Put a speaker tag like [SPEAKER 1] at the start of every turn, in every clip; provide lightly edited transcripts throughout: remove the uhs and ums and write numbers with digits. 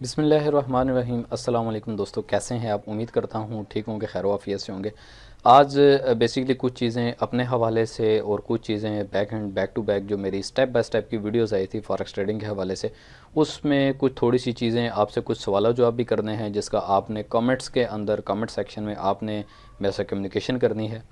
[SPEAKER 1] बिस्मिल्लाहिर्रहमानिर्रहीम। अस्सलाम वालेकुम दोस्तों, कैसे हैं आप? उम्मीद करता हूँ ठीक होंगे, खैर आफियत से होंगे। आज बेसिकली कुछ चीज़ें अपने हवाले से और कुछ चीज़ें बैक टू बैक जो मेरी स्टेप बाय स्टेप की वीडियोस आई थी फॉरेक्स ट्रेडिंग के हवाले से, उसमें कुछ थोड़ी सी चीज़ें आपसे कुछ सवाल जवाब भी करने हैं, जिसका आपने कमेंट्स के अंदर कमेंट सेक्शन में आपने मेरे से कम्युनिकेशन करनी है।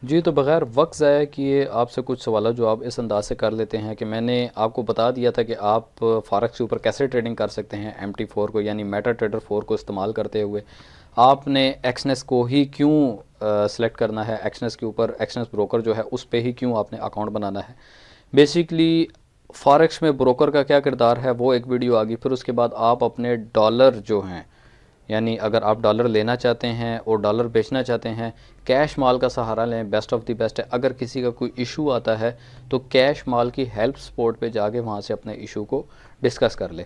[SPEAKER 1] जी, तो बग़ैर वक्त ज़ाया किए आपसे कुछ सवाल जवाब इस अंदाज से कर लेते हैं कि मैंने आपको बता दिया था कि आप फॉरेक्स के ऊपर कैसे ट्रेडिंग कर सकते हैं। MT4 को यानी मेटा ट्रेडर 4 को इस्तेमाल करते हुए आपने एक्सनेस को ही क्यों सेलेक्ट करना है, एक्सनेस के ऊपर एक्सनेस ब्रोकर जो है उस पे ही क्यों आपने अकाउंट बनाना है। बेसिकली फॉरेक्स में ब्रोकर का क्या किरदार है वो एक वीडियो आ गई। फिर उसके बाद आप अपने डॉलर जो हैं, यानी अगर आप डॉलर लेना चाहते हैं और डॉलर बेचना चाहते हैं, कैश माल का सहारा लें, बेस्ट ऑफ द बेस्ट है। अगर किसी का कोई इशू आता है तो कैश माल की हेल्प सपोर्ट पे जाके वहाँ से अपने इशू को डिस्कस कर ले।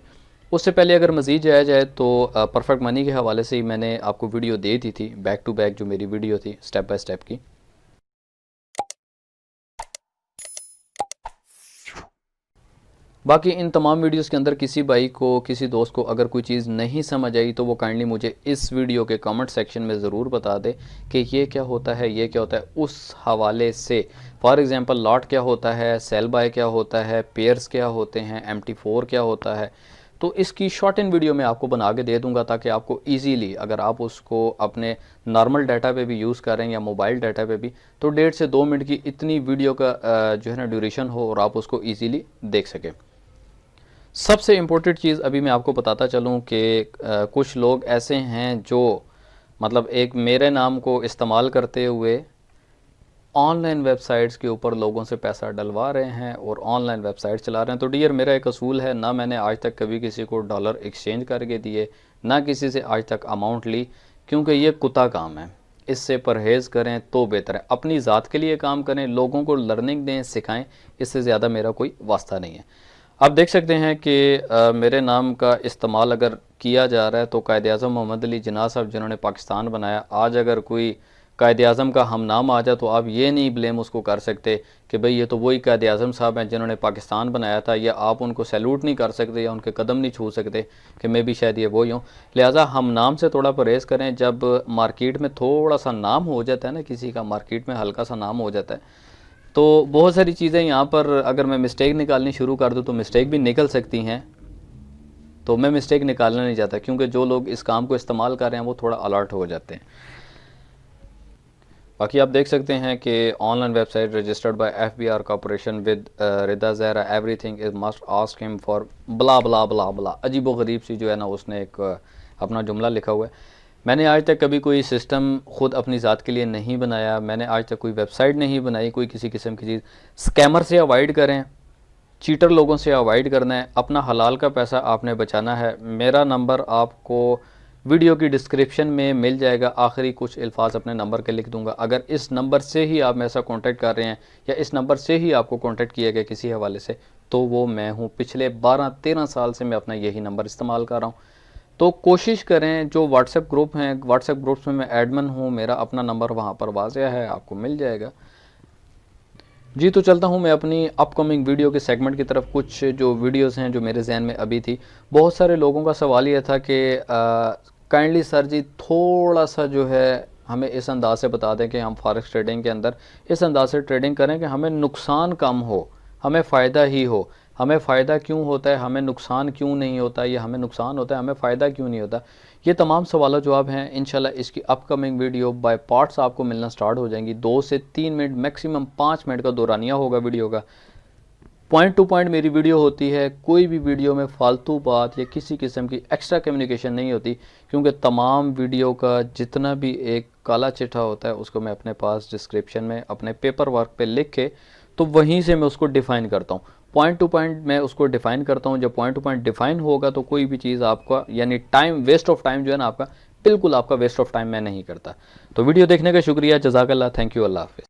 [SPEAKER 1] उससे पहले अगर मज़ीद जाया जाए तो परफेक्ट मनी के हवाले से ही मैंने आपको वीडियो दे दी थी, बैक टू बैक जो मेरी वीडियो थी स्टेप बाय स्टेप की। बाकी इन तमाम वीडियोस के अंदर किसी भाई को, किसी दोस्त को अगर कोई चीज़ नहीं समझ आई तो वो काइंडली मुझे इस वीडियो के कमेंट सेक्शन में ज़रूर बता दे कि ये क्या होता है, ये क्या होता है। उस हवाले से फॉर एग्ज़ाम्पल लॉट क्या होता है, सेल बाय क्या होता है, पेयर्स क्या होते हैं, MT4 क्या होता है, तो इसकी शॉर्ट इन वीडियो मैं आपको बना के दे दूंगा ताकि आपको इजीली, अगर आप उसको अपने नॉर्मल डाटा पे भी यूज़ करें या मोबाइल डाटा पे भी, तो 1.5 से 2 मिनट की इतनी वीडियो का जो है ना ड्यूरेशन हो और आप उसको इजीली देख सकें। सबसे इम्पोर्टेंट चीज़ अभी मैं आपको बताता चलूँ कि कुछ लोग ऐसे हैं जो मतलब एक मेरे नाम को इस्तेमाल करते हुए ऑनलाइन वेबसाइट्स के ऊपर लोगों से पैसा डलवा रहे हैं और ऑनलाइन वेबसाइट चला रहे हैं। तो डियर, मेरा एक असूल है, ना मैंने आज तक कभी किसी को डॉलर एक्सचेंज करके दिए, ना किसी से आज तक अमाउंट ली, क्योंकि ये कुत्ता काम है। इससे परहेज़ करें तो बेहतर है। अपनी ज़ात के लिए काम करें, लोगों को लर्निंग दें, सिखाएं, इससे ज़्यादा मेरा कोई वास्ता नहीं है। आप देख सकते हैं कि मेरे नाम का इस्तेमाल अगर किया जा रहा है तो कायद-ए-आज़म मोहम्मद अली जिन्ना साहब जिन्होंने पाकिस्तान बनाया, आज अगर कोई कायद-ए-आज़म का हम नाम आ जाए तो आप ये नहीं ब्लेम उसको कर सकते कि भाई ये तो वही कायद-ए-आज़म साहब हैं जिन्होंने पाकिस्तान बनाया था, या आप उनको सैल्यूट नहीं कर सकते या उनके कदम नहीं छू सकते कि मैं भी शायद ये वही हूँ। लिहाजा हम नाम से थोड़ा परहेज़ करें। जब मार्केट में थोड़ा सा नाम हो जाता है ना, किसी का मार्केट में हल्का सा नाम हो जाता है, तो बहुत सारी चीज़ें यहाँ पर अगर मैं मिस्टेक निकालनी शुरू कर दूँ तो मिस्टेक भी निकल सकती हैं। तो मैं मिस्टेक निकालना नहीं चाहता, क्योंकि जो लोग इस काम को इस्तेमाल कर रहे हैं वो थोड़ा अलर्ट हो जाते हैं। बाकी आप देख सकते हैं कि online website registered by FBR corporation with Rida Zahra, everything is must ask him for blah blah blah बला। अजीब व गरीब सी जो है ना उसने एक अपना जुमला लिखा हुआ है। मैंने आज तक कभी कोई सिस्टम ख़ुद अपनी ज़ात के लिए नहीं बनाया, मैंने आज तक कोई वेबसाइट नहीं बनाई, कोई किसी किस्म की चीज़। स्कैमर से अवॉइड करें, चीटर लोगों से अवॉइड करना है, अपना हलाल का पैसा आपने बचाना है। मेरा नंबर आपको वीडियो की डिस्क्रिप्शन में मिल जाएगा, आखिरी कुछ अल्फाज अपने नंबर के लिख दूंगा। अगर इस नंबर से ही आप मेरे साथ कॉन्टैक्ट कर रहे हैं या इस नंबर से ही आपको कॉन्टैक्ट किया गया किसी हवाले से, तो वो मैं हूँ। पिछले 12-13 साल से मैं अपना यही नंबर इस्तेमाल कर रहा हूँ। तो कोशिश करें, जो व्हाट्सएप ग्रुप हैं, व्हाट्सएप ग्रुप्स में मैं एडमिन हूँ, मेरा अपना नंबर वहाँ पर वाज़ेह है, आपको मिल जाएगा। जी, तो चलता हूँ मैं अपनी अपकमिंग वीडियो के सेगमेंट की तरफ। कुछ जो वीडियोस हैं जो मेरे जहन में अभी थी, बहुत सारे लोगों का सवाल ये था कि काइंडली सर जी थोड़ा सा जो है हमें इस अंदाज से बता दें कि हम फॉरेक्स ट्रेडिंग के अंदर इस अंदाज से ट्रेडिंग करें कि हमें नुकसान कम हो, हमें फ़ायदा ही हो। हमें फ़ायदा क्यों होता है, हमें नुकसान क्यों नहीं होता, या हमें नुकसान होता है हमें फ़ायदा क्यों नहीं होता। ये तमाम सवाल जवाब हैं। इंशाल्लाह इसकी अपकमिंग वीडियो बाय पार्ट्स आपको मिलना स्टार्ट हो जाएंगी। 2 से 3 मिनट, मैक्सिमम 5 मिनट का दौरानिया होगा वीडियो का। पॉइंट टू पॉइंट मेरी वीडियो होती है, कोई भी वीडियो में फालतू बात या किसी किस्म की एक्स्ट्रा कम्युनिकेशन नहीं होती, क्योंकि तमाम वीडियो का जितना भी एक काला चिट्ठा होता है उसको मैं अपने पास डिस्क्रिप्शन में अपने पेपर वर्क पे लिख के, तो वहीं से मैं उसको डिफ़ाइन करता हूँ। पॉइंट टू पॉइंट मैं उसको डिफ़ाइन करता हूँ। जब पॉइंट टू पॉइंट डिफ़ाइन होगा तो कोई भी चीज़ आपका, यानी टाइम वेस्ट ऑफ टाइम जो है ना आपका, बिल्कुल आपका वेस्ट ऑफ टाइम मैं नहीं करता। तो वीडियो देखने का शुक्रिया, जज़ाकल्लाह, थैंक यू, अल्लाह हाफ़िज़।